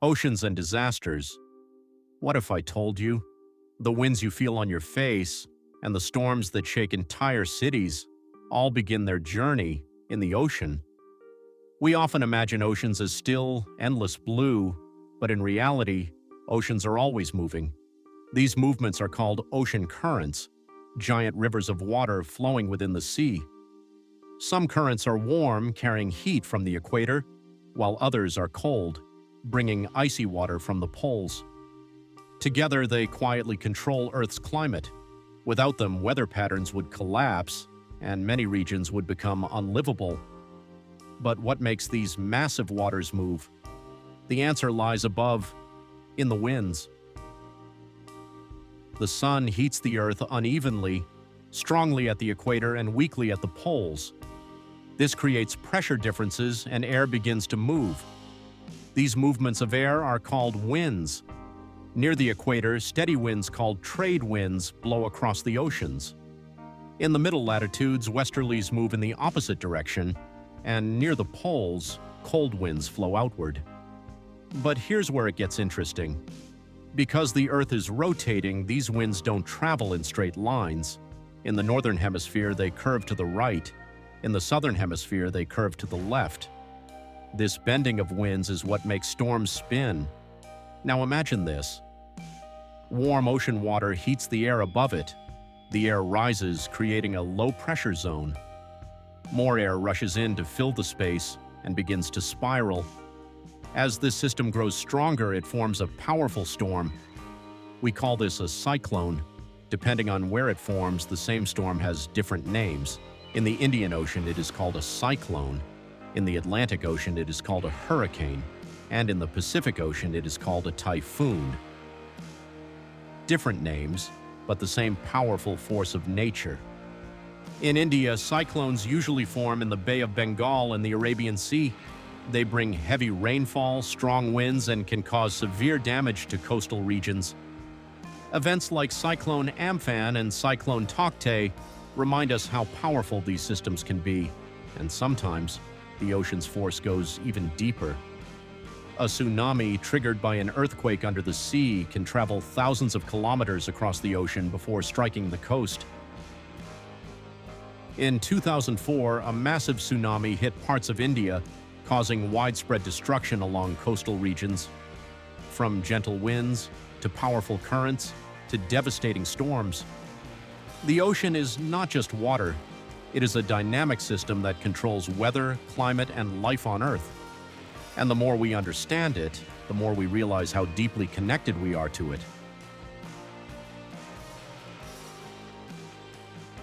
Oceans and disasters. What if I told you? The winds you feel on your face and the storms that shake entire cities all begin their journey in the ocean. We often imagine oceans as still, endless blue, but in reality, oceans are always moving. These movements are called ocean currents, giant rivers of water flowing within the sea. Some currents are warm, carrying heat from the equator, while others are cold, bringing icy water from the poles. Together, they quietly control Earth's climate. Without them, weather patterns would collapse, and many regions would become unlivable. But what makes these massive waters move? The answer lies above, in the winds. The sun heats the Earth unevenly, strongly at the equator and weakly at the poles. This creates pressure differences and air begins to move. These movements of air are called winds. Near the equator, steady winds called trade winds blow across the oceans. In the middle latitudes, westerlies move in the opposite direction, and near the poles, cold winds flow outward. But here's where it gets interesting. Because the Earth is rotating, these winds don't travel in straight lines. In the northern hemisphere, they curve to the right. In the southern hemisphere, they curve to the left. This bending of winds is what makes storms spin. Now imagine this. Warm ocean water heats the air above it. The air rises, creating a low-pressure zone. More air rushes in to fill the space and begins to spiral. As this system grows stronger, it forms a powerful storm. We call this a cyclone. Depending on where it forms, the same storm has different names. In the Indian Ocean, it is called a cyclone. In the Atlantic Ocean, it is called a hurricane. And in the Pacific Ocean, it is called a typhoon. Different names, but the same powerful force of nature. In India, cyclones usually form in the Bay of Bengal and the Arabian Sea. They bring heavy rainfall, strong winds, and can cause severe damage to coastal regions. Events like Cyclone Amphan and Cyclone Tauktae remind us how powerful these systems can be, and sometimes the ocean's force goes even deeper. A tsunami triggered by an earthquake under the sea can travel thousands of kilometers across the ocean before striking the coast. In 2004, a massive tsunami hit parts of India, causing widespread destruction along coastal regions. From gentle winds to powerful currents to devastating storms. The ocean is not just water. It is a dynamic system that controls weather, climate, and life on Earth. And the more we understand it, the more we realize how deeply connected we are to it.